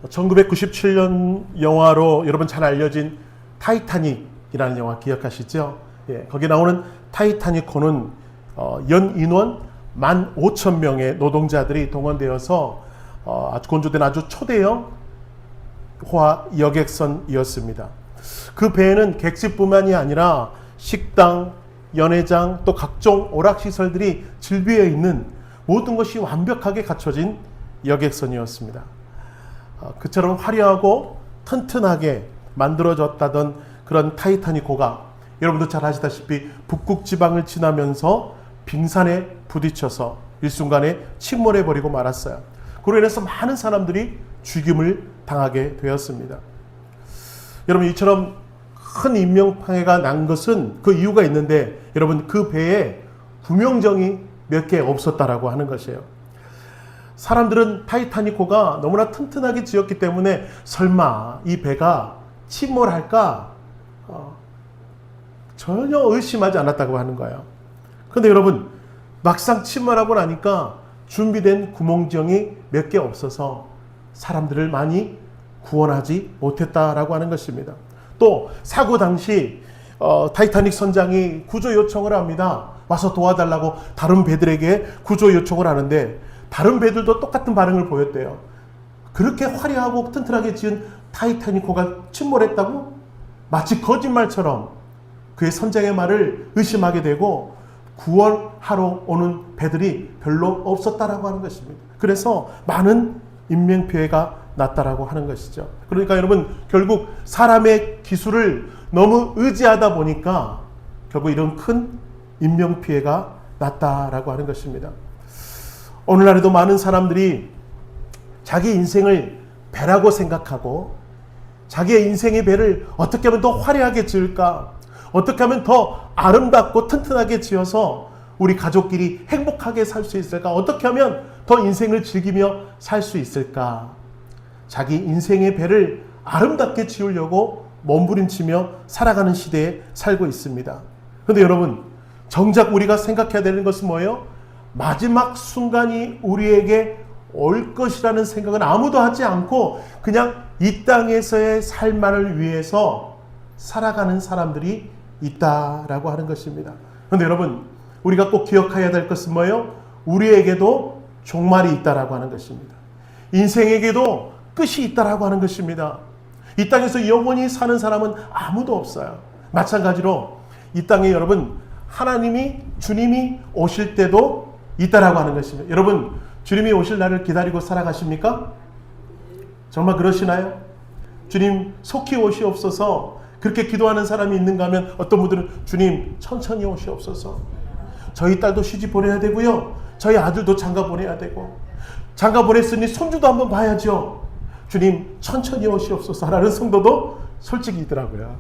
1997년 영화로 여러분 잘 알려진 타이타닉이라는 영화 기억하시죠? 예, 거기 나오는 타이타닉호는 연 인원 15,000명의 노동자들이 동원되어서 아주 건조된 아주 초대형 호화 여객선이었습니다. 그 배에는 객실뿐만이 아니라 식당, 연회장, 또 각종 오락시설들이 즐비해 있는 모든 것이 완벽하게 갖춰진 여객선이었습니다. 그처럼 화려하고 튼튼하게 만들어졌다던 그런 타이타닉호가 여러분도 잘 아시다시피 북극 지방을 지나면서 빙산에 부딪혀서 일순간에 침몰해버리고 말았어요. 그로 인해서 많은 사람들이 죽임을 당하게 되었습니다. 여러분, 이처럼 큰 인명파해가 난 것은 그 이유가 있는데, 여러분, 그 배에 구명정이 몇 개 없었다라고 하는 것이에요. 사람들은 타이타닉호가 너무나 튼튼하게 지었기 때문에 설마 이 배가 침몰할까 전혀 의심하지 않았다고 하는 거예요. 그런데 여러분, 막상 침몰하고 나니까 준비된 구멍정이 몇 개 없어서 사람들을 많이 구원하지 못했다라고 하는 것입니다. 또 사고 당시 타이타닉 선장이 구조 요청을 합니다. 와서 도와달라고 다른 배들에게 구조 요청을 하는데 다른 배들도 똑같은 반응을 보였대요. 그렇게 화려하고 튼튼하게 지은 타이타닉호가 침몰했다고? 마치 거짓말처럼 그의 선장의 말을 의심하게 되고 구원하러 오는 배들이 별로 없었다라고 하는 것입니다. 그래서 많은 인명피해가 났다라고 하는 것이죠. 그러니까 여러분, 결국 사람의 기술을 너무 의지하다 보니까 결국 이런 큰 인명피해가 났다라고 하는 것입니다. 오늘날에도 많은 사람들이 자기 인생을 배라고 생각하고 자기의 인생의 배를 어떻게 하면 더 화려하게 지을까, 어떻게 하면 더 아름답고 튼튼하게 지어서 우리 가족끼리 행복하게 살 수 있을까, 어떻게 하면 더 인생을 즐기며 살 수 있을까, 자기 인생의 배를 아름답게 지으려고 몸부림치며 살아가는 시대에 살고 있습니다. 그런데 여러분, 정작 우리가 생각해야 되는 것은 뭐예요? 마지막 순간이 우리에게 올 것이라는 생각은 아무도 하지 않고 그냥 이 땅에서의 삶만을 위해서 살아가는 사람들이 있다라고 하는 것입니다. 그런데 여러분, 우리가 꼭 기억해야 될 것은 뭐예요? 우리에게도 종말이 있다라고 하는 것입니다. 인생에게도 끝이 있다라고 하는 것입니다. 이 땅에서 영원히 사는 사람은 아무도 없어요. 마찬가지로 이 땅에 여러분, 하나님이, 주님이 오실 때도 있다라고 하는 것입니다. 여러분, 주님이 오실 날을 기다리고 살아가십니까? 정말 그러시나요? 주님 속히 오시옵소서 그렇게 기도하는 사람이 있는가 하면 어떤 분들은 주님 천천히 오시옵소서, 저희 딸도 시집 보내야 되고요, 저희 아들도 장가 보내야 되고, 장가 보냈으니 손주도 한번 봐야죠, 주님 천천히 오시옵소서 라는 성도도 솔직히 있더라고요.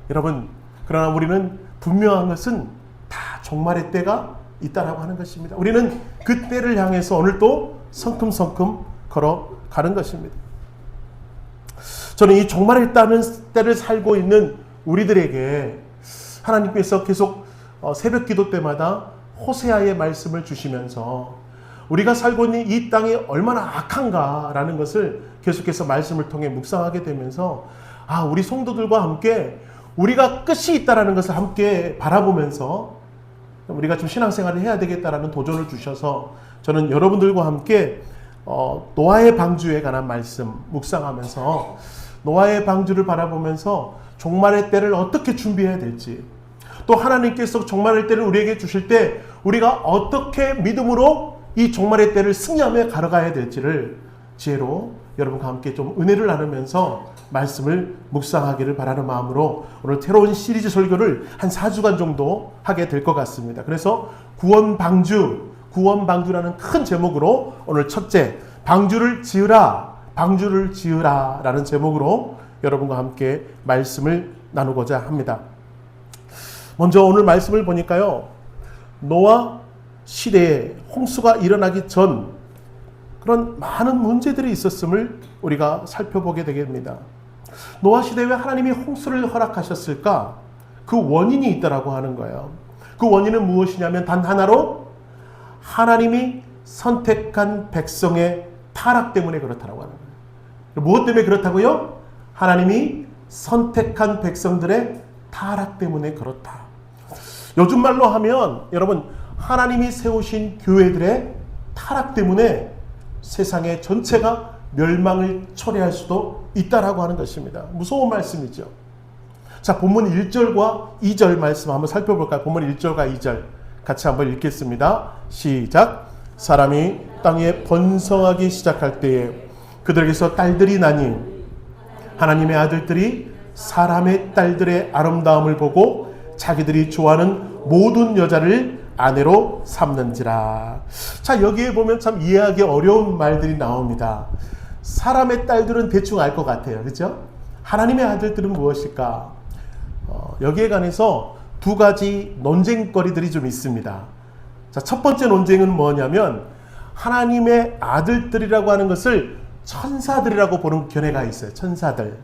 여러분, 그러나 우리는 분명한 것은 다 종말의 때가 있다라고 하는 것입니다. 우리는 그 때를 향해서 오늘도 성큼성큼 걸어가는 것입니다. 저는 이 종말의 때를 살고 있는 우리들에게 하나님께서 계속 새벽 기도 때마다 호세아의 말씀을 주시면서 우리가 살고 있는 이 땅이 얼마나 악한가라는 것을 계속해서 말씀을 통해 묵상하게 되면서 우리 성도들과 함께 우리가 끝이 있다라는 것을 함께 바라보면서 우리가 좀 신앙생활을 해야 되겠다라는 도전을 주셔서 저는 여러분들과 함께 노아의 방주에 관한 말씀 묵상하면서 노아의 방주를 바라보면서 종말의 때를 어떻게 준비해야 될지, 또 하나님께서 종말의 때를 우리에게 주실 때 우리가 어떻게 믿음으로 이 종말의 때를 승리하며 걸어가야 될지를 지혜로 여러분과 함께 좀 은혜를 나누면서 말씀을 묵상하기를 바라는 마음으로 오늘 새로운 시리즈 설교를 한 4주간 정도 하게 될 것 같습니다. 그래서 구원방주라는 큰 제목으로 오늘 첫째, 방주를 지으라 라는 제목으로 여러분과 함께 말씀을 나누고자 합니다. 먼저 오늘 말씀을 보니까요, 노아 시대에 홍수가 일어나기 전 그런 많은 문제들이 있었음을 우리가 살펴보게 되겠습니다. 노아 시대에 왜 하나님이 홍수를 허락하셨을까? 그 원인이 있다라고 하는 거예요. 그 원인은 무엇이냐면 단 하나로 하나님이 선택한 백성의 타락 때문에 그렇다라고 하는 거예요. 무엇 때문에 그렇다고요? 하나님이 선택한 백성들의 타락 때문에 그렇다. 요즘 말로 하면 여러분, 하나님이 세우신 교회들의 타락 때문에 세상의 전체가 멸망을 초래할 수도 있다라고 하는 것입니다. 무서운 말씀이죠. 자, 본문 1절과 2절 말씀 한번 살펴볼까요? 본문 1절과 2절 같이 한번 읽겠습니다. 시작. 사람이 땅에 번성하기 시작할 때에 그들에게서 딸들이 나니 하나님의 아들들이 사람의 딸들의 아름다움을 보고 자기들이 좋아하는 모든 여자를 아내로 삼는지라. 자, 여기에 보면 참 이해하기 어려운 말들이 나옵니다. 사람의 딸들은 대충 알 것 같아요. 그렇죠? 하나님의 아들들은 무엇일까? 여기에 관해서 두 가지 논쟁거리들이 좀 있습니다. 자, 첫 번째 논쟁은 뭐냐면 하나님의 아들들이라고 하는 것을 천사들이라고 보는 견해가 있어요. 천사들.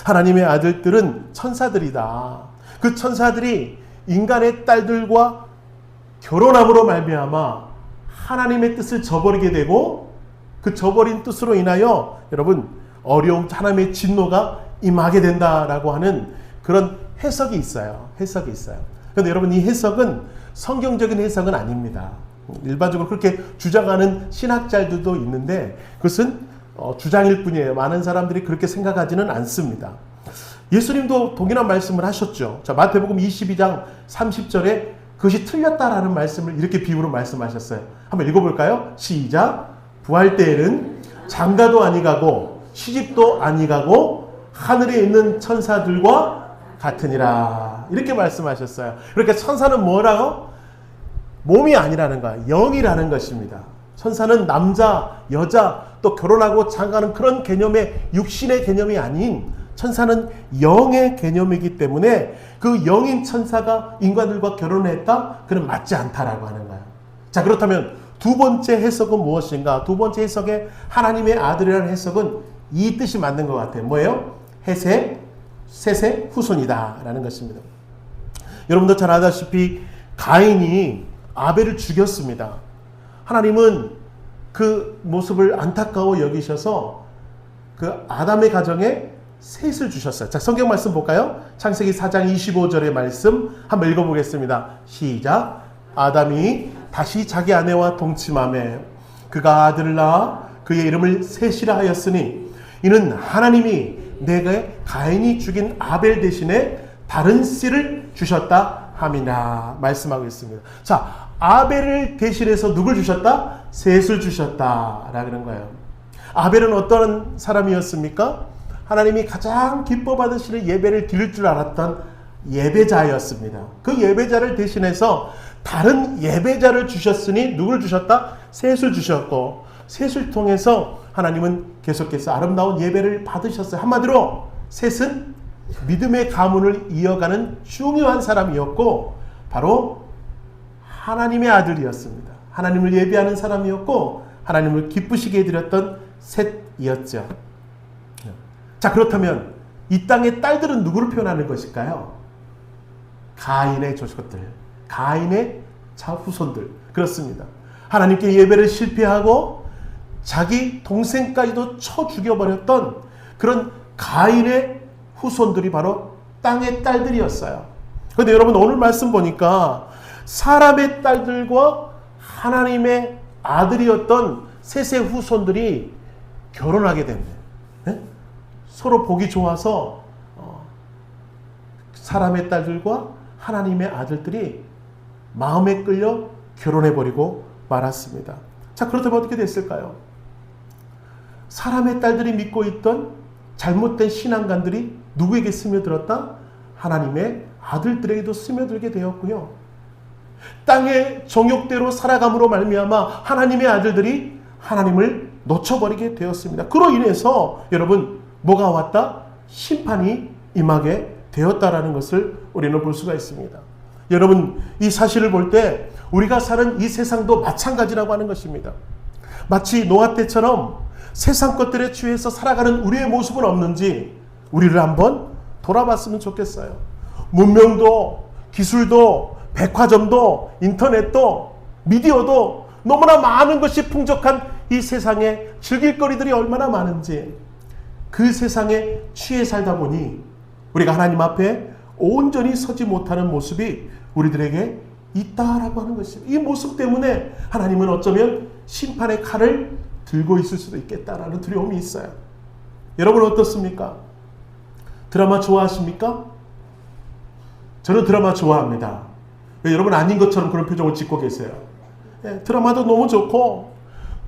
하나님의 아들들은 천사들이다. 그 천사들이 인간의 딸들과 결혼함으로 말미암아 하나님의 뜻을 저버리게 되고 그 저버린 뜻으로 인하여 여러분 어려움, 하나님의 진노가 임하게 된다라고 하는 그런 해석이 있어요. 해석이 있어요. 그런데 여러분, 이 해석은 성경적인 해석은 아닙니다. 일반적으로 그렇게 주장하는 신학자들도 있는데 그것은 주장일 뿐이에요. 많은 사람들이 그렇게 생각하지는 않습니다. 예수님도 동일한 말씀을 하셨죠. 자, 마태복음 22장 30절에 그것이 틀렸다라는 말씀을 이렇게 비유로 말씀하셨어요. 한번 읽어볼까요? 시작. 부활 때에는 장가도 아니가고 시집도 아니가고 하늘에 있는 천사들과 같으니라. 이렇게 말씀하셨어요. 그러니까 천사는 뭐라고? 몸이 아니라는 거야. 영이라는 것입니다. 천사는 남자, 여자, 또 결혼하고 장가는 그런 개념의 육신의 개념이 아닌 천사는 영의 개념이기 때문에 그 영인 천사가 인간들과 결혼했다? 그는 맞지 않다라고 하는 거예요. 자, 그렇다면 두 번째 해석은 무엇인가? 두 번째 해석의 하나님의 아들이라는 해석은 이 뜻이 맞는 것 같아요. 뭐예요? 셋의 후손이다 라는 것입니다. 여러분도 잘 아다시피 가인이 아벨을 죽였습니다. 하나님은 그 모습을 안타까워 여기셔서 그 아담의 가정에 셋을 주셨어요. 자, 성경 말씀 볼까요? 창세기 4장 25절의 말씀 한번 읽어보겠습니다. 시작. 아담이 다시 자기 아내와 동침하매 그가 아들을 낳아 그의 이름을 셋이라 하였으니 이는 하나님이 내게 가인이 죽인 아벨 대신에 다른 씨를 주셨다 함이나 말씀하고 있습니다. 자, 아벨을 대신해서 누굴 주셨다? 셋을 주셨다 라는 거예요. 아벨은 어떤 사람이었습니까? 하나님이 가장 기뻐 받으시는 예배를 드릴 줄 알았던 예배자였습니다. 그 예배자를 대신해서 다른 예배자를 주셨으니 누굴 주셨다? 셋을 주셨고 셋을 통해서 하나님은 계속해서 아름다운 예배를 받으셨어요. 한마디로 셋은 믿음의 가문을 이어가는 중요한 사람이었고 바로 하나님의 아들이었습니다. 하나님을 예배하는 사람이었고 하나님을 기쁘시게 해드렸던 셋이었죠. 자, 그렇다면 이 땅의 딸들은 누구를 표현하는 것일까요? 가인의 조상들, 가인의 자후손들. 그렇습니다. 하나님께 예배를 실패하고 자기 동생까지도 쳐 죽여버렸던 그런 가인의 후손들이 바로 땅의 딸들이었어요. 그런데 여러분, 오늘 말씀 보니까 사람의 딸들과 하나님의 아들이었던 셋의 후손들이 결혼하게 됐네요. 네? 서로 보기 좋아서 사람의 딸들과 하나님의 아들들이 마음에 끌려 결혼해버리고 말았습니다. 자, 그렇다면 어떻게 됐을까요? 사람의 딸들이 믿고 있던 잘못된 신앙관들이 누구에게 스며들었다? 하나님의 아들들에게도 스며들게 되었고요. 땅의 정욕대로 살아감으로 말미암아 하나님의 아들들이 하나님을 놓쳐버리게 되었습니다. 그로 인해서 여러분 뭐가 왔다? 심판이 임하게 되었다라는 것을 우리는 볼 수가 있습니다. 여러분, 이 사실을 볼 때 우리가 사는 이 세상도 마찬가지라고 하는 것입니다. 마치 노아 때처럼 세상 것들에 취해서 살아가는 우리의 모습은 없는지 우리를 한번 돌아봤으면 좋겠어요. 문명도 기술도 백화점도 인터넷도 미디어도 너무나 많은 것이 풍족한 이 세상에 즐길 거리들이 얼마나 많은지 그 세상에 취해 살다 보니 우리가 하나님 앞에 온전히 서지 못하는 모습이 우리들에게 있다라고 하는 것입니다. 이 모습 때문에 하나님은 어쩌면 심판의 칼을 들고 있을 수도 있겠다라는 두려움이 있어요. 여러분 어떻습니까? 드라마 좋아하십니까? 저는 드라마 좋아합니다. 왜 여러분 아닌 것처럼 그런 표정을 짓고 계세요? 예, 드라마도 너무 좋고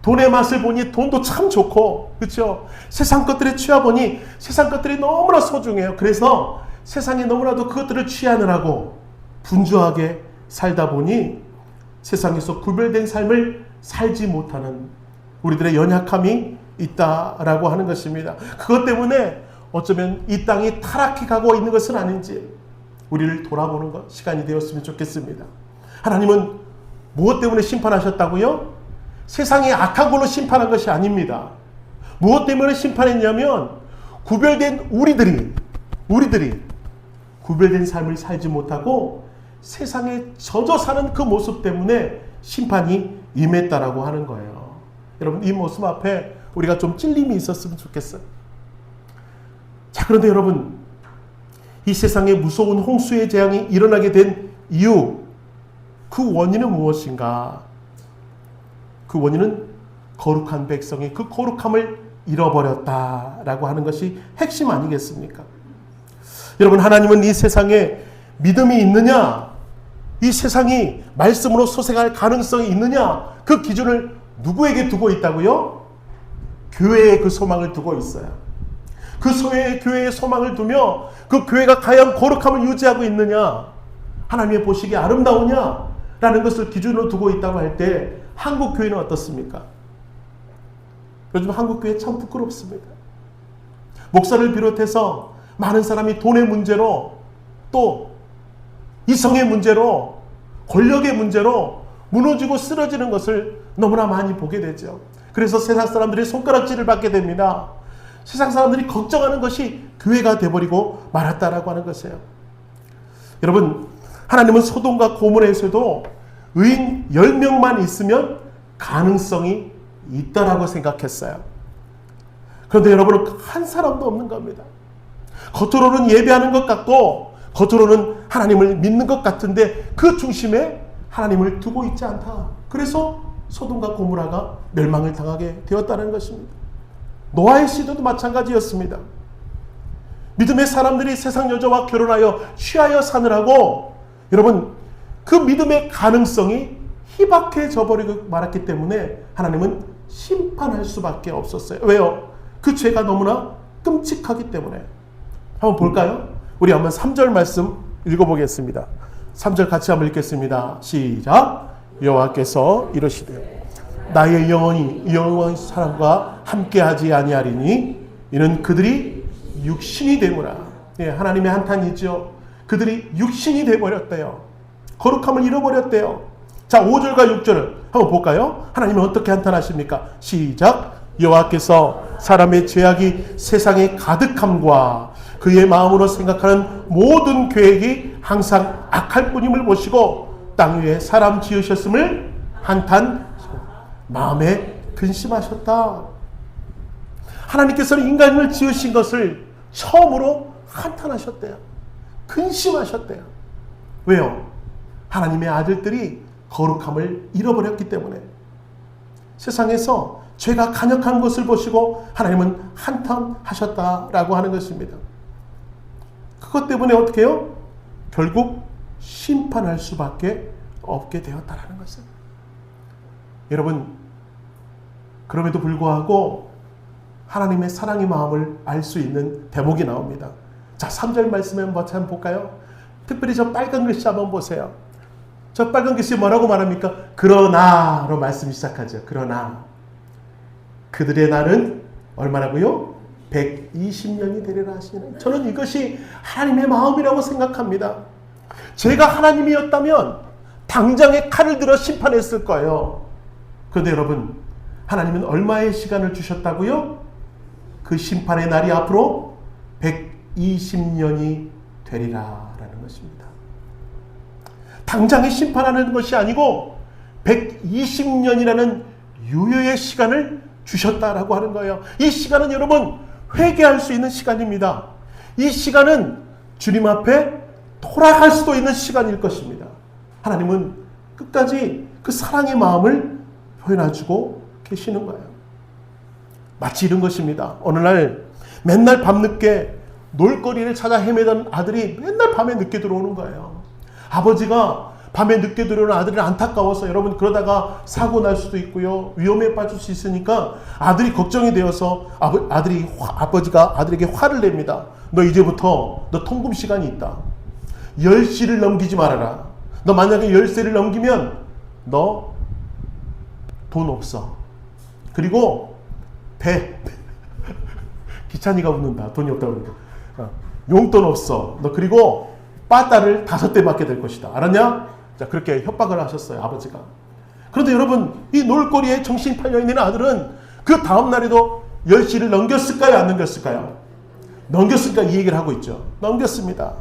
돈의 맛을 보니 돈도 참 좋고 그렇죠? 세상 것들에 취하 보니 세상 것들이 너무나 소중해요. 그래서 세상에 너무나도 그것들을 취하느라고 분주하게 살다 보니 세상에서 구별된 삶을 살지 못하는 우리들의 연약함이 있다라고 하는 것입니다. 그것 때문에 어쩌면 이 땅이 타락해 가고 있는 것은 아닌지 우리를 돌아보는 것 시간이 되었으면 좋겠습니다. 하나님은 무엇 때문에 심판하셨다고요? 세상이 악한 걸로 심판한 것이 아닙니다. 무엇 때문에 심판했냐면 구별된 우리들이 구별된 삶을 살지 못하고 세상에 젖어 사는 그 모습 때문에 심판이 임했다라고 하는 거예요. 여러분 이 모습 앞에 우리가 좀 찔림이 있었으면 좋겠어요. 자, 그런데 여러분 이 세상에 무서운 홍수의 재앙이 일어나게 된 이유, 그 원인은 무엇인가? 그 원인은 거룩한 백성이 그 거룩함을 잃어버렸다라고 하는 것이 핵심 아니겠습니까? 여러분 하나님은 이 세상에 믿음이 있느냐, 이 세상이 말씀으로 소생할 가능성이 있느냐, 그 기준을 누구에게 두고 있다고요? 교회에 그 소망을 두고 있어요. 그 교회에 소망을 두며 그 교회가 과연 거룩함을 유지하고 있느냐, 하나님의 보시기에 아름다우냐 라는 것을 기준으로 두고 있다고 할 때 한국 교회는 어떻습니까? 요즘 한국 교회 참 부끄럽습니다. 목사를 비롯해서 많은 사람이 돈의 문제로 또 이성의 문제로 권력의 문제로 무너지고 쓰러지는 것을 너무나 많이 보게 되죠. 그래서 세상 사람들이 손가락질을 받게 됩니다. 세상 사람들이 걱정하는 것이 교회가 되어버리고 말았다라고 하는 것이에요. 여러분 하나님은 소돔과 고모라에서도 의인 10명만 있으면 가능성이 있다라고 생각했어요. 그런데 여러분은 한 사람도 없는 겁니다. 겉으로는 예배하는 것 같고 겉으로는 하나님을 믿는 것 같은데 그 중심에 하나님을 두고 있지 않다. 그래서 소돔과 고모라가 멸망을 당하게 되었다는 것입니다. 노아의 시대도 마찬가지였습니다. 믿음의 사람들이 세상 여자와 결혼하여 취하여 사느라고 여러분 그 믿음의 가능성이 희박해져 버리고 말았기 때문에 하나님은 심판할 수밖에 없었어요. 왜요? 그 죄가 너무나 끔찍하기 때문에. 한번 볼까요? 우리 한번 3절 말씀 읽어보겠습니다. 3절 같이 한번 읽겠습니다. 시작. 여호와께서 이르시되 나의 영혼이 영원한 사람과 함께하지 아니하리니 이는 그들이 육신이 되므라. 예, 하나님의 한탄이죠. 그들이 육신이 되어버렸대요. 거룩함을 잃어버렸대요. 자, 5절과 6절을 한번 볼까요? 하나님은 어떻게 한탄하십니까? 시작. 여호와께서 사람의 죄악이 세상에 가득함과 그의 마음으로 생각하는 모든 계획이 항상 악할 뿐임을 보시고 땅 위에 사람 지으셨음을 한탄 마음에 근심하셨다. 하나님께서는 인간을 지으신 것을 처음으로 한탄하셨대요. 근심하셨대요. 왜요? 하나님의 아들들이 거룩함을 잃어버렸기 때문에. 세상에서 죄가 간역한 것을 보시고 하나님은 한탄하셨다라고 하는 것입니다. 그것 때문에 어떻게 해요? 결국 심판할 수밖에 없게 되었다라는 것입니다. 여러분, 그럼에도 불구하고 하나님의 사랑의 마음을 알 수 있는 대목이 나옵니다. 자, 3절 말씀에 한번 볼까요? 특별히 저 빨간 글씨 한번 보세요. 저 빨간 글씨 뭐라고 말합니까? 그러나로 말씀이 시작하죠. 그러나 그들의 날은 얼마라고요? 120년이 되리라 하시는. 저는 이것이 하나님의 마음이라고 생각합니다. 제가 하나님이었다면 당장에 칼을 들어 심판했을 거예요. 그런데 여러분, 하나님은 얼마의 시간을 주셨다고요? 그 심판의 날이 앞으로 120년이 되리라라는 것입니다. 당장에 심판하는 것이 아니고 120년이라는 유효의 시간을 주셨다라고 하는 거예요. 이 시간은 여러분 회개할 수 있는 시간입니다. 이 시간은 주님 앞에 돌아갈 수도 있는 시간일 것입니다. 하나님은 끝까지 그 사랑의 마음을 표현해주고 계시는 거예요. 마치 이런 것입니다. 어느 날 맨날 밤늦게 놀거리를 찾아 헤매던 아들이 맨날 밤에 늦게 들어오는 거예요. 아버지가 밤에 늦게 들어오는 아들이 안타까워서 여러분 그러다가 사고 날 수도 있고요. 위험에 빠질 수 있으니까 아들이 걱정이 되어서 아버지가 아들에게 화를 냅니다. 너 이제부터 너 통금 시간이 있다. 10시를 넘기지 말아라. 너 만약에 10시를 넘기면 너 돈 없어. 그리고 기찬이가 웃는다. 돈이 없다고 그러니까. 용돈 없어. 너 그리고 빠따를 5대 맞게 될 것이다. 알았냐? 자, 그렇게 협박을 하셨어요. 아버지가. 그런데 여러분 이 놀거리에 정신 팔려있는 아들은 그 다음 날에도 10시를 넘겼을까요? 안 넘겼을까요? 넘겼으니까 이 얘기를 하고 있죠. 넘겼습니다.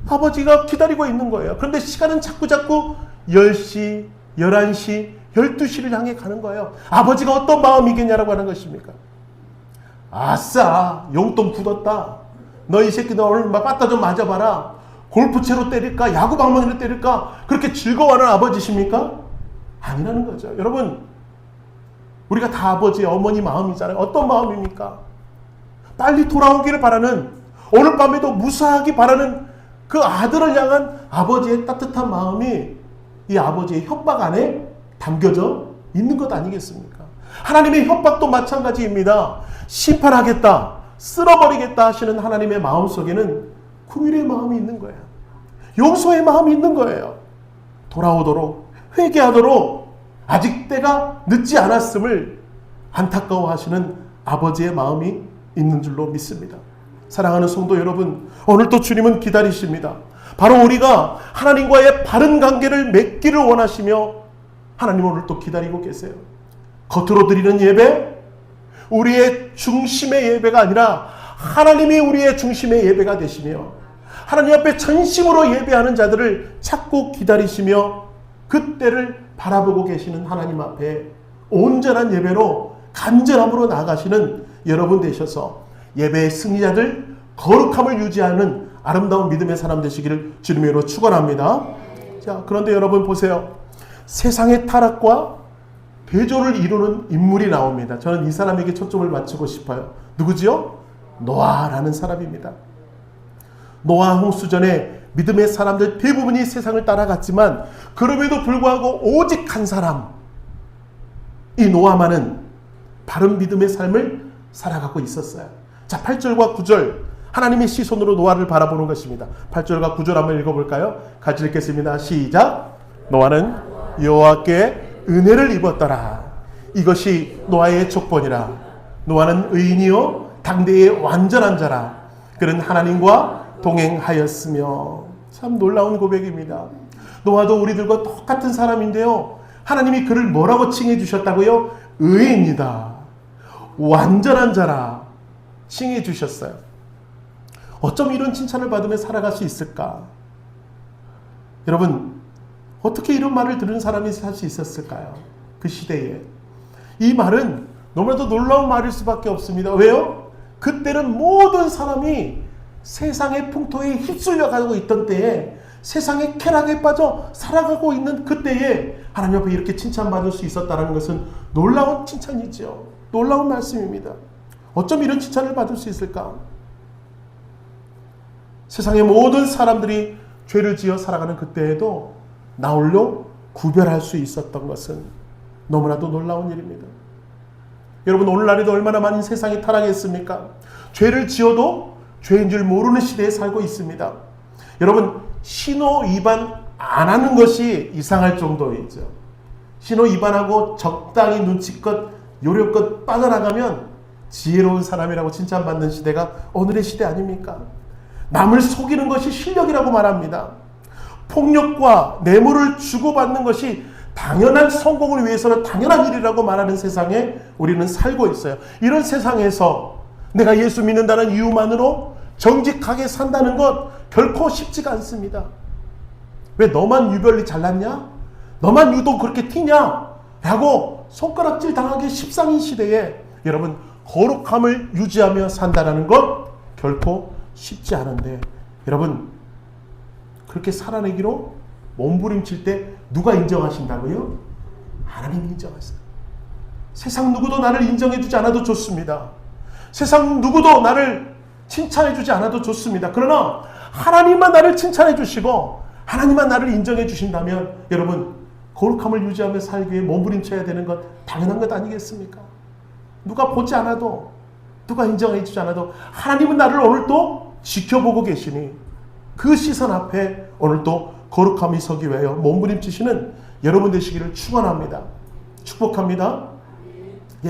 아버지가 기다리고 있는 거예요. 그런데 시간은 자꾸 10시, 11시, 12시를 향해 가는 거예요. 아버지가 어떤 마음이겠냐라고 하는 것입니까? 아싸, 용돈 굳었다. 너 이 새끼 너 오늘 빠따 좀 맞아봐라. 골프채로 때릴까? 야구 방망이로 때릴까? 그렇게 즐거워하는 아버지십니까? 아니라는 거죠. 여러분, 우리가 다 아버지, 어머니 마음이잖아요. 어떤 마음입니까? 빨리 돌아오기를 바라는, 오늘 밤에도 무사하기 바라는 그 아들을 향한 아버지의 따뜻한 마음이 이 아버지의 협박 안에 담겨져 있는 것 아니겠습니까? 하나님의 협박도 마찬가지입니다. 심판하겠다, 쓸어버리겠다 하시는 하나님의 마음속에는 긍휼의 마음이 있는 거예요. 용서의 마음이 있는 거예요. 돌아오도록, 회개하도록 아직 때가 늦지 않았음을 안타까워하시는 아버지의 마음이 있는 줄로 믿습니다. 사랑하는 성도 여러분, 오늘도 주님은 기다리십니다. 바로 우리가 하나님과의 바른 관계를 맺기를 원하시며 하나님은 오늘 또 기다리고 계세요. 겉으로 드리는 예배, 우리의 중심의 예배가 아니라 하나님이 우리의 중심의 예배가 되시며 하나님 앞에 전심으로 예배하는 자들을 찾고 기다리시며 그때를 바라보고 계시는 하나님 앞에 온전한 예배로 간절함으로 나아가시는 여러분 되셔서 예배의 승리자들, 거룩함을 유지하는 아름다운 믿음의 사람 되시기를 주님의 이름으로 축원합니다. 자, 그런데 여러분 보세요. 세상의 타락과 대조를 이루는 인물이 나옵니다. 저는 이 사람에게 초점을 맞추고 싶어요. 누구지요? 노아라는 사람입니다. 노아 홍수 전에 믿음의 사람들 대부분이 세상을 따라갔지만 그럼에도 불구하고 오직 한 사람, 이 노아만은 바른 믿음의 삶을 살아가고 있었어요. 자, 8절과 9절 하나님의 시선으로 노아를 바라보는 것입니다. 8절과 9절 한번 읽어볼까요? 같이 읽겠습니다. 시작. 노아는 여호와께 은혜를 입었더라. 이것이 노아의 족본이라. 노아는 의인이요 당대의 완전한 자라. 그는 하나님과 동행하였으며. 참 놀라운 고백입니다. 노아도 우리들과 똑같은 사람인데요, 하나님이 그를 뭐라고 칭해 주셨다고요? 의인이다, 완전한 자라 칭해 주셨어요. 어쩜 이런 칭찬을 받으며 살아갈 수 있을까? 여러분, 어떻게 이런 말을 들은 사람이 살 수 있었을까요? 그 시대에. 이 말은 너무나도 놀라운 말일 수밖에 없습니다. 왜요? 그때는 모든 사람이 세상의 풍토에 휩쓸려 가고 있던 때에, 세상의 쾌락에 빠져 살아가고 있는 그때에 하나님 앞에 이렇게 칭찬받을 수 있었다는 것은 놀라운 칭찬이죠. 놀라운 말씀입니다. 어쩜 이런 칭찬을 받을 수 있을까? 세상의 모든 사람들이 죄를 지어 살아가는 그때에도 나 홀로 구별할 수 있었던 것은 너무나도 놀라운 일입니다. 여러분, 오늘날에도 얼마나 많은 세상이 타락했습니까? 죄를 지어도 죄인 줄 모르는 시대에 살고 있습니다. 여러분, 신호 위반 안 하는 것이 이상할 정도이죠. 신호 위반하고 적당히 눈치껏 요령껏 빠져나가면 지혜로운 사람이라고 칭찬받는 시대가 오늘의 시대 아닙니까? 남을 속이는 것이 실력이라고 말합니다. 폭력과 뇌물을 주고받는 것이 당연한 성공을 위해서는 당연한 일이라고 말하는 세상에 우리는 살고 있어요. 이런 세상에서 내가 예수 믿는다는 이유만으로 정직하게 산다는 것 결코 쉽지가 않습니다. 왜 너만 유별리 잘났냐? 너만 유독 그렇게 튀냐? 라고 손가락질 당하기 십상인 시대에 여러분 거룩함을 유지하며 산다는 것 결코 쉽지 않은데 여러분 그렇게 살아내기로 몸부림칠 때 누가 인정하신다고요? 하나님이 인정하세요. 세상 누구도 나를 인정해주지 않아도 좋습니다. 세상 누구도 나를 칭찬해주지 않아도 좋습니다. 그러나 하나님만 나를 칭찬해주시고 하나님만 나를 인정해주신다면 여러분 거룩함을 유지하며 살기 위해 몸부림쳐야 되는 건 당연한 것 아니겠습니까? 누가 보지 않아도 누가 인정해주지 않아도 하나님은 나를 오늘 또 지켜보고 계시니 그 시선 앞에 오늘 또 거룩함이 서기 위하여 몸부림치시는 여러분 되시기를 축원합니다. 축복합니다.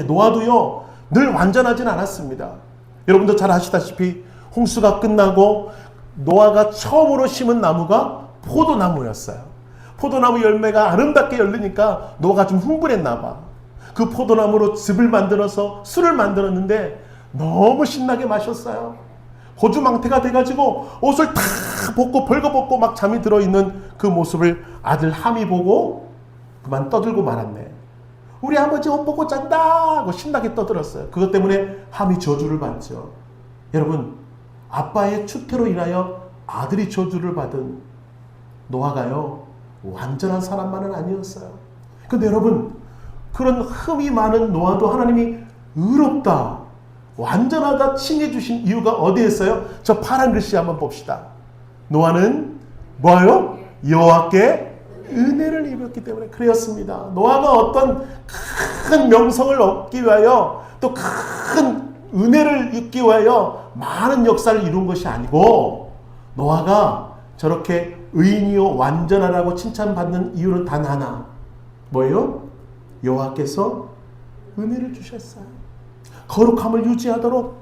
노아도요 늘 완전하진 않았습니다. 여러분도 잘 아시다시피 홍수가 끝나고 노아가 처음으로 심은 나무가 포도나무였어요. 포도나무 열매가 아름답게 열리니까 노아가 좀 흥분했나 봐. 그 포도나무로 즙을 만들어서 술을 만들었는데 너무 신나게 마셨어요. 고주망태가 돼가지고 옷을 다 벗고 벌거벗고 막 잠이 들어있는 그 모습을 아들 함이 보고 그만 떠들고 말았네. 우리 아버지 옷 벗고 잔다 하고 신나게 떠들었어요. 그것 때문에 함이 저주를 받죠. 여러분 아빠의 추태로 인하여 아들이 저주를 받은 노아가요 완전한 사람만은 아니었어요. 근데 여러분 그런 흠이 많은 노아도 하나님이 의롭다 완전하다 칭해주신 이유가 어디에 있어요? 저 파란 글씨 한번 봅시다. 노아는 뭐예요? 여호와께 은혜를 입었기 때문에 그랬습니다. 노아가 어떤 큰 명성을 얻기 위하여 또 큰 은혜를 입기 위하여 많은 역사를 이룬 것이 아니고 노아가 저렇게 의인이요 완전하라고 칭찬받는 이유는 단 하나 뭐예요? 여호와께서 은혜를 주셨어요. 거룩함을 유지하도록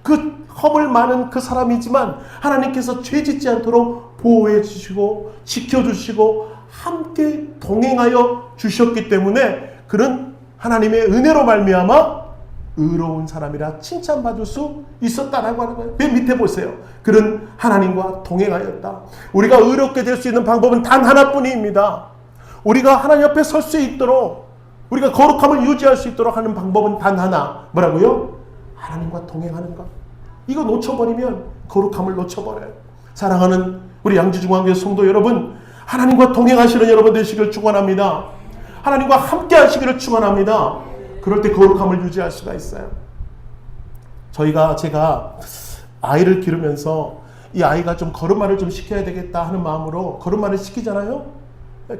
그 허물 많은 그 사람이지만 하나님께서 죄 짓지 않도록 보호해 주시고 지켜주시고 함께 동행하여 주셨기 때문에 그는 하나님의 은혜로 말미암아 의로운 사람이라 칭찬받을 수 있었다라고 하는 거예요. 맨 밑에 보세요. 그는 하나님과 동행하였다. 우리가 의롭게 될 수 있는 방법은 단 하나뿐입니다. 우리가 하나님 옆에 설 수 있도록 우리가 거룩함을 유지할 수 있도록 하는 방법은 단 하나. 뭐라고요? 하나님과 동행하는 것. 이거 놓쳐버리면 거룩함을 놓쳐버려요. 사랑하는 우리 양지중앙교회 성도 여러분, 하나님과 동행하시는 여러분 되시길 축원합니다. 하나님과 함께 하시기를 축원합니다. 그럴 때 거룩함을 유지할 수가 있어요. 제가 아이를 기르면서 이 아이가 좀 걸음마를 좀 시켜야 되겠다 하는 마음으로 걸음마를 시키잖아요.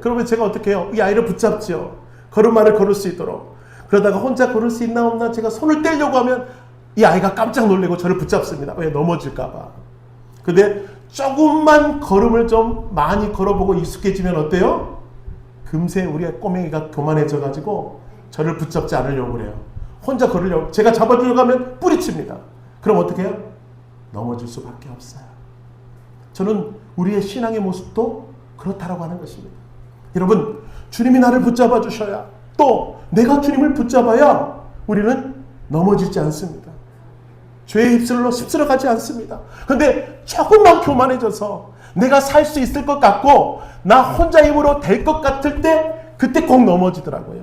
그러면 제가 어떻게 해요? 이 아이를 붙잡죠. 걸음마를 걸을 수 있도록. 그러다가 혼자 걸을 수 있나 없나 제가 손을 떼려고 하면 이 아이가 깜짝 놀래고 저를 붙잡습니다. 왜? 넘어질까 봐. 근데 조금만 걸음을 좀 많이 걸어보고 익숙해지면 어때요? 금세 우리 꼬맹이가 교만해져 가지고 저를 붙잡지 않으려고 그래요. 혼자 걸으려고 제가 잡아주려고 하면 뿌리칩니다. 그럼 어떻게 해요? 넘어질 수밖에 없어요. 저는 우리의 신앙의 모습도 그렇다라고 하는 것입니다. 여러분, 주님이 나를 붙잡아 주셔야 또 내가 주님을 붙잡아야 우리는 넘어지지 않습니다. 죄에 휩쓸려 가지 않습니다. 그런데 조금만 교만해져서 내가 살 수 있을 것 같고 나 혼자 힘으로 될 것 같을 때 그때 꼭 넘어지더라고요.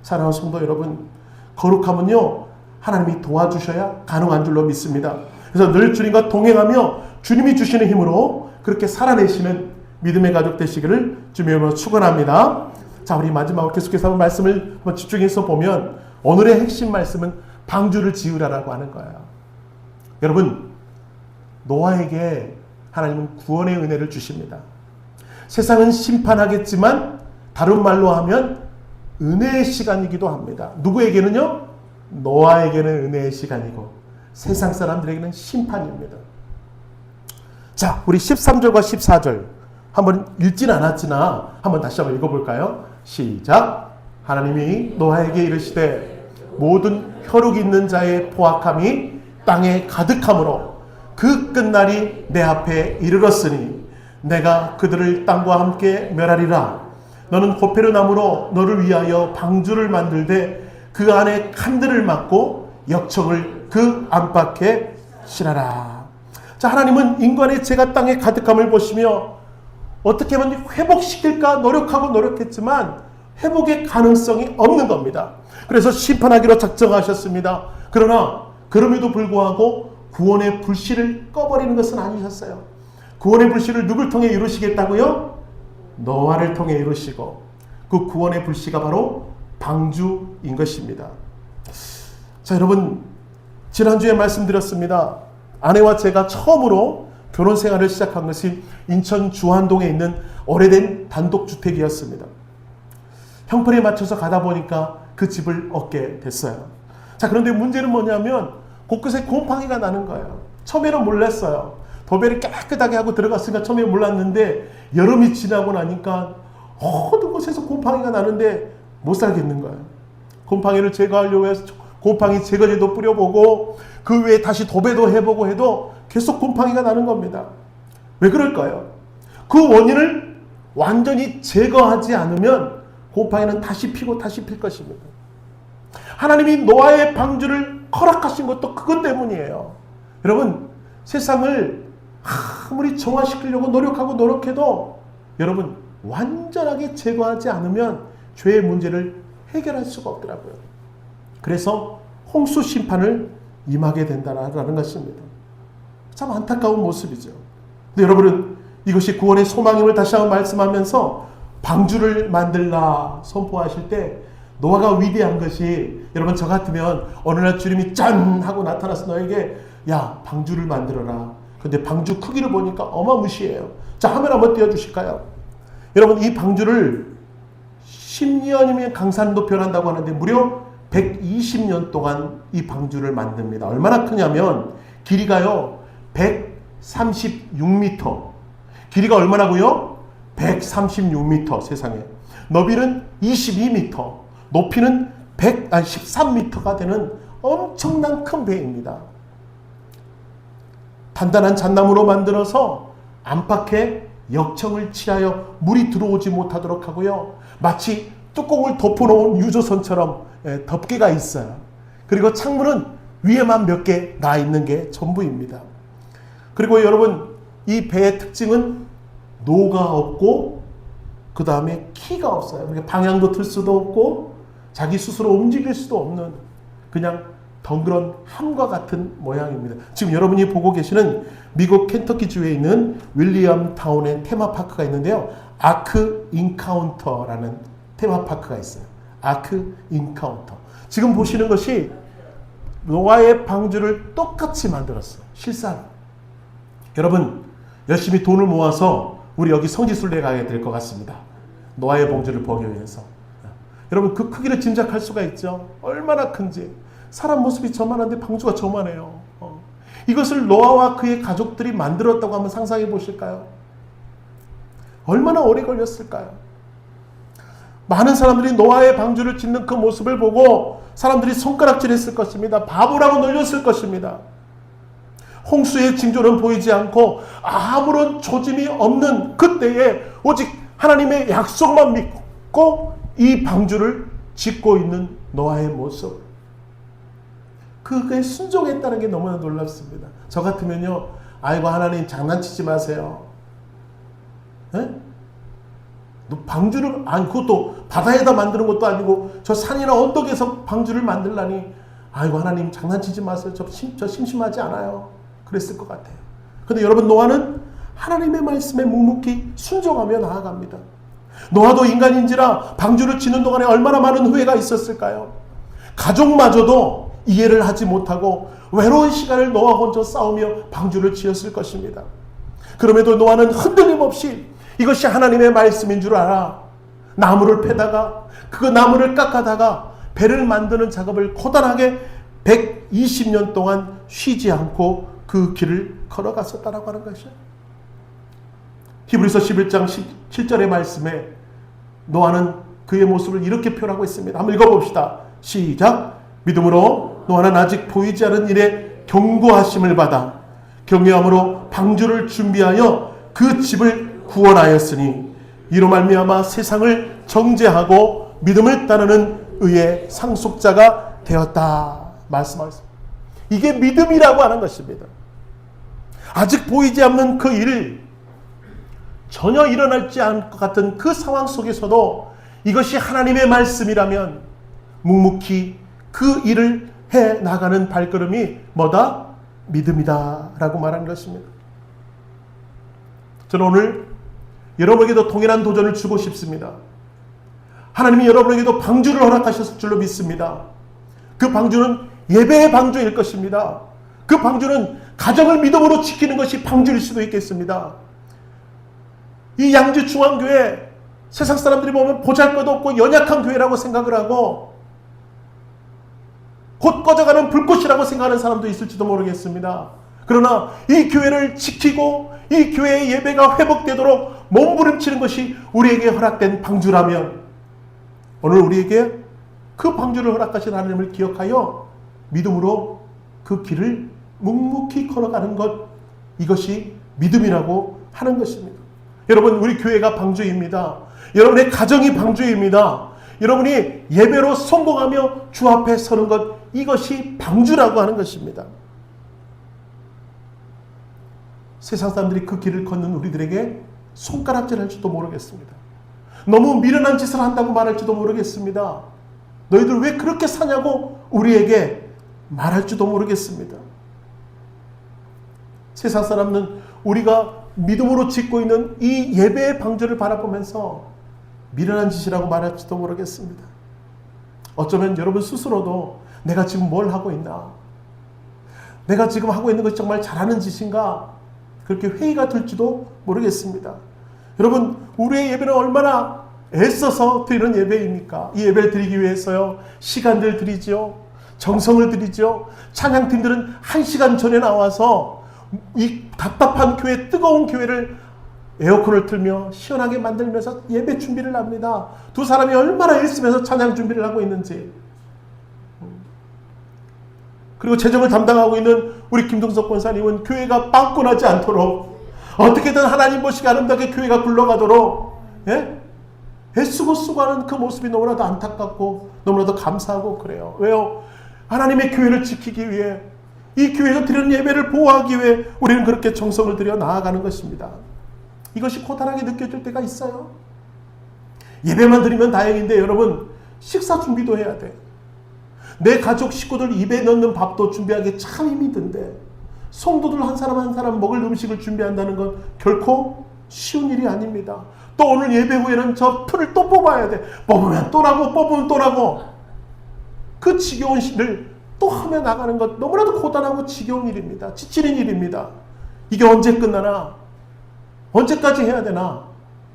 사랑하는 성도 여러분, 거룩함은요 하나님이 도와주셔야 가능한 줄로 믿습니다. 그래서 늘 주님과 동행하며 주님이 주시는 힘으로 그렇게 살아내시는 믿음의 가족 되시기를 주님의 이름으로 축원합니다. 자, 우리 마지막으로 계속해서 말씀을 한번 집중해서 보면 오늘의 핵심 말씀은 방주를 지으라라고 하는 거예요. 여러분, 노아에게 하나님은 구원의 은혜를 주십니다. 세상은 심판하겠지만 다른 말로 하면 은혜의 시간이기도 합니다. 누구에게는요? 노아에게는 은혜의 시간이고 세상 사람들에게는 심판입니다. 자, 우리 13절과 14절 한번 읽진 않았지나 한번 다시 한번 읽어볼까요? 시작. 하나님이 노아에게 이르시되 모든 혈육 있는 자의 포악함이 땅에 가득함으로 그 끝날이 내 앞에 이르렀으니 내가 그들을 땅과 함께 멸하리라. 너는 호페르 나무로 너를 위하여 방주를 만들되 그 안에 칸들을 막고 역청을 그 안팎에 칠하라. 자, 하나님은 인간의 죄가 땅에 가득함을 보시며 어떻게 하면 회복시킬까 노력했지만 회복의 가능성이 없는 겁니다. 그래서 심판하기로 작정하셨습니다. 그러나 그럼에도 불구하고 구원의 불씨를 꺼버리는 것은 아니셨어요. 구원의 불씨를 누굴 통해 이루시겠다고요? 노아를 통해 이루시고, 그 구원의 불씨가 바로 방주인 것입니다. 자, 여러분, 지난주에 말씀드렸습니다. 아내와 제가 처음으로 결혼 생활을 시작한 것이 인천 주안동에 있는 오래된 단독주택이었습니다. 형편에 맞춰서 가다 보니까 그 집을 얻게 됐어요. 자, 그런데 문제는 뭐냐면 곳곳에 곰팡이가 나는 거예요. 처음에는 몰랐어요. 도배를 깨끗하게 하고 들어갔으니까 처음에 몰랐는데 여름이 지나고 나니까 모든 곳에서 곰팡이가 나는데 못 살겠는 거예요. 곰팡이를 제거하려고 해서 곰팡이 제거제도 뿌려보고 그 외에 다시 도배도 해보고 해도 계속 곰팡이가 나는 겁니다. 왜 그럴까요? 그 원인을 완전히 제거하지 않으면 곰팡이는 다시 피고 다시 필 것입니다. 하나님이 노아의 방주를 허락하신 것도 그것 때문이에요. 여러분, 세상을 아무리 정화시키려고 노력해도 여러분 완전하게 제거하지 않으면 죄의 문제를 해결할 수가 없더라고요. 그래서 홍수 심판을 임하게 된다는 것입니다. 참 안타까운 모습이죠. 근데 여러분은 이것이 구원의 소망임을 다시 한번 말씀하면서 방주를 만들라 선포하실 때 노아가 위대한 것이, 여러분 저 같으면 어느 날 주님이 짠 하고 나타나서 너에게 야 방주를 만들어라. 근데 방주 크기를 보니까 어마무시해요. 자, 화면 한번 띄워주실까요? 여러분, 이 방주를 10년이면 강산도 변한다고 하는데 무려 120년 동안 이 방주를 만듭니다. 얼마나 크냐면 길이가요 136m. 길이가 얼마나고요? 136m. 세상에. 너비는 22m. 높이는 13m가 되는 엄청난 큰 배입니다. 단단한 잣나무로 만들어서 안팎에 역청을 칠하여 물이 들어오지 못하도록 하고요. 마치 뚜껑을 덮어놓은 유조선처럼 덮개가 있어요. 그리고 창문은 위에만 몇 개 나 있는 게 전부입니다. 그리고 여러분, 이 배의 특징은 노가 없고 그 다음에 키가 없어요. 그러니까 방향도 틀 수도 없고 자기 스스로 움직일 수도 없는 그냥 덩그런 함과 같은 모양입니다. 지금 여러분이 보고 계시는 미국 켄터키주에 있는 윌리엄 타운의 테마파크가 있는데요. 아크 인카운터라는 테마파크가 있어요. 아크 인카운터. 지금 보시는 것이 노아의 방주를 똑같이 만들었어요. 실사로. 여러분, 열심히 돈을 모아서 우리 여기 성지순례 가야 될 것 같습니다. 노아의 방주를 보기 위해서. 여러분, 그 크기를 짐작할 수가 있죠. 얼마나 큰지. 사람 모습이 저만한데 방주가 저만해요. 이것을 노아와 그의 가족들이 만들었다고 한번 상상해 보실까요? 얼마나 오래 걸렸을까요? 많은 사람들이 노아의 방주를 짓는 그 모습을 보고 사람들이 손가락질했을 것입니다. 바보라고 놀렸을 것입니다. 홍수의 징조는 보이지 않고 아무런 조짐이 없는 그때에 오직 하나님의 약속만 믿고 이 방주를 짓고 있는 노아의 모습. 그게 순종했다는 게 너무나 놀랍습니다. 저 같으면요, 아이고 하나님 장난치지 마세요. 에? 너 방주를, 아니 그것도 바다에다 만드는 것도 아니고 저 산이나 언덕에서 방주를 만들라니, 아이고 하나님 장난치지 마세요. 저 심심하지 않아요. 그랬을 것 같아요. 그런데 여러분, 노아는 하나님의 말씀에 묵묵히 순종하며 나아갑니다. 노아도 인간인지라 방주를 짓는 동안에 얼마나 많은 후회가 있었을까요? 가족마저도 이해를 하지 못하고 외로운 시간을 노아 혼자 싸우며 방주를 지었을 것입니다. 그럼에도 노아는 흔들림 없이 이것이 하나님의 말씀인 줄 알아 나무를 패다가 그 나무를 깎아다가 배를 만드는 작업을 고단하게 120년 동안 쉬지 않고 그 길을 걸어갔었다라고 하는 것이죠. 히브리서 11장 17절의 말씀에 노아는 그의 모습을 이렇게 표현하고 있습니다. 한번 읽어봅시다. 시작. 믿음으로 노아는 아직 보이지 않은 일에 경고하심을 받아 경외함으로 방주를 준비하여 그 집을 구원하였으니 이로 말미암아 세상을 정죄하고 믿음을 따르는 의의 상속자가 되었다 말씀하셨습니다. 이게 믿음이라고 하는 것입니다. 아직 보이지 않는 그 일, 전혀 일어날지 않을 것 같은 그 상황 속에서도 이것이 하나님의 말씀이라면 묵묵히 그 일을 해 나가는 발걸음이 뭐다? 믿음이다 라고 말하는 것입니다. 저는 오늘 여러분에게도 동일한 도전을 주고 싶습니다. 하나님이 여러분에게도 방주를 허락하셨을 줄로 믿습니다. 그 방주는 예배의 방주일 것입니다. 그 방주는 가정을 믿음으로 지키는 것이 방주일 수도 있겠습니다. 이 양주중앙교회, 세상 사람들이 보면 보잘것없고 연약한 교회라고 생각을 하고 곧 꺼져가는 불꽃이라고 생각하는 사람도 있을지도 모르겠습니다. 그러나 이 교회를 지키고 이 교회의 예배가 회복되도록 몸부림치는 것이 우리에게 허락된 방주라면 오늘 우리에게 그 방주를 허락하신 하나님을 기억하여 믿음으로 그 길을 묵묵히 걸어가는 것, 이것이 믿음이라고 하는 것입니다. 여러분, 우리 교회가 방주입니다. 여러분의 가정이 방주입니다. 여러분이 예배로 성공하며 주 앞에 서는 것, 이것이 방주라고 하는 것입니다. 세상 사람들이 그 길을 걷는 우리들에게 손가락질 할지도 모르겠습니다. 너무 미련한 짓을 한다고 말할지도 모르겠습니다. 너희들 왜 그렇게 사냐고 우리에게 말할지도 모르겠습니다. 세상 사람은 우리가 믿음으로 짓고 있는 이 예배의 방주를 바라보면서 미련한 짓이라고 말할지도 모르겠습니다. 어쩌면 여러분 스스로도 내가 지금 뭘 하고 있나? 내가 지금 하고 있는 것이 정말 잘하는 짓인가? 그렇게 회의가 들지도 모르겠습니다. 여러분, 우리의 예배는 얼마나 애써서 드리는 예배입니까? 이 예배를 드리기 위해서요, 시간들 드리죠. 정성을 드리죠. 찬양팀들은 1시간 전에 나와서 이 답답한 교회, 뜨거운 교회를 에어컨을 틀며 시원하게 만들면서 예배 준비를 합니다. 두 사람이 얼마나 애쓰면서 찬양 준비를 하고 있는지. 그리고 재정을 담당하고 있는 우리 김동석 권사님은 교회가 빵꾸나지 않도록 어떻게든 하나님 보시기 아름답게 교회가 굴러가도록 애쓰고 수고하는 그 모습이 너무나도 안타깝고 너무나도 감사하고 그래요. 왜요? 하나님의 교회를 지키기 위해, 이 교회에서 드리는 예배를 보호하기 위해 우리는 그렇게 정성을 들여 나아가는 것입니다. 이것이 고단하게 느껴질 때가 있어요. 예배만 드리면 다행인데 여러분, 식사 준비도 해야 돼. 내 가족 식구들 입에 넣는 밥도 준비하기 참 힘이 든데 성도들 한 사람 한 사람 먹을 음식을 준비한다는 건 결코 쉬운 일이 아닙니다. 또 오늘 예배 후에는 저 풀을 또 뽑아야 돼. 뽑으면 또 나고 뽑으면 또 나고, 그 지겨운 일을 또 하며 나가는 것, 너무나도 고단하고 지겨운 일입니다. 지치는 일입니다. 이게 언제 끝나나? 언제까지 해야 되나?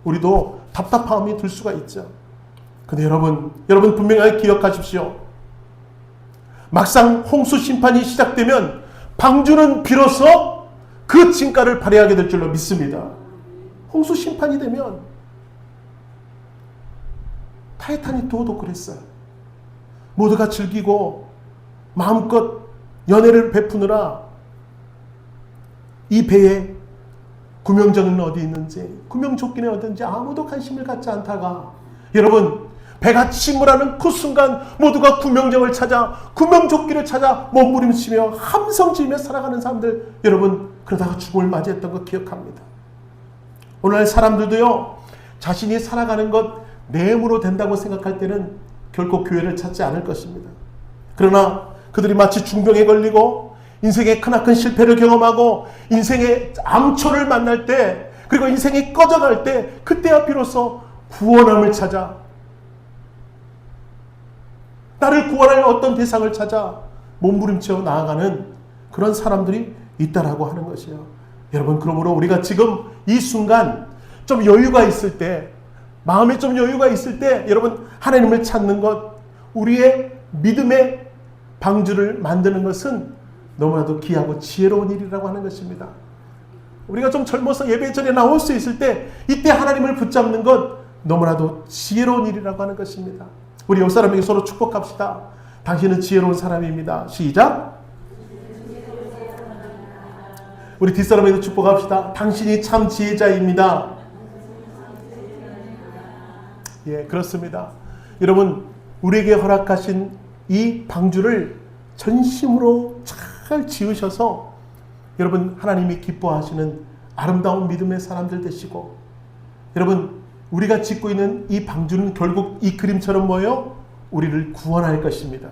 우리도 답답함이 들 수가 있죠. 근데 여러분 분명하게 기억하십시오. 막상 홍수 심판이 시작되면 방주는 비로소 그 진가를 발휘하게 될 줄로 믿습니다. 홍수 심판이 되면 타이타닉도도 그랬어요. 모두가 즐기고 마음껏 연애를 베푸느라 이 배에 구명정은 어디 있는지, 구명조끼는 어딘지 아무도 관심을 갖지 않다가 여러분, 배가 침몰하는 그 순간 모두가 구명정을 찾아, 구명조끼를 찾아 몸부림치며 함성지며 살아가는 사람들, 여러분 그러다가 죽음을 맞이했던 거 기억합니다. 오늘 사람들도요, 자신이 살아가는 것 내 힘으로 된다고 생각할 때는 결코 교회를 찾지 않을 것입니다. 그러나 그들이 마치 중병에 걸리고 인생의 크나큰 실패를 경험하고 인생의 암초를 만날 때, 그리고 인생이 꺼져갈 때, 그때야 비로소 구원함을 찾아, 나를 구원할 어떤 대상을 찾아 몸부림쳐 나아가는 그런 사람들이 있다라고 하는 것이에요. 여러분, 그러므로 우리가 지금 이 순간 좀 여유가 있을 때, 마음에 좀 여유가 있을 때 여러분, 하나님을 찾는 것, 우리의 믿음의 방주를 만드는 것은 너무나도 귀하고 지혜로운 일이라고 하는 것입니다. 우리가 좀 젊어서 예배 전에 나올 수 있을 때 이때 하나님을 붙잡는 것 너무나도 지혜로운 일이라고 하는 것입니다. 우리 옆 사람에게 서로 축복합시다. 당신은 지혜로운 사람입니다. 시작. 우리 뒷사람에게도 축복합시다. 당신이 참 지혜자입니다. 예, 그렇습니다. 여러분, 우리에게 허락하신 이 방주를 전심으로 잘 지으셔서 여러분, 하나님이 기뻐하시는 아름다운 믿음의 사람들 되시고, 여러분, 우리가 짓고 있는 이 방주는 결국 이 그림처럼 뭐예요? 우리를 구원할 것입니다.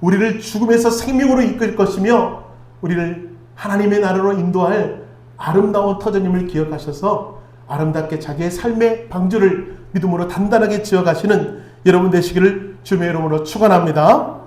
우리를 죽음에서 생명으로 이끌 것이며 우리를 하나님의 나라로 인도할 아름다운 터전임을 기억하셔서 아름답게 자기의 삶의 방주를 믿음으로 단단하게 지어가시는 여러분 되시기를 주님의 이름으로 축원합니다.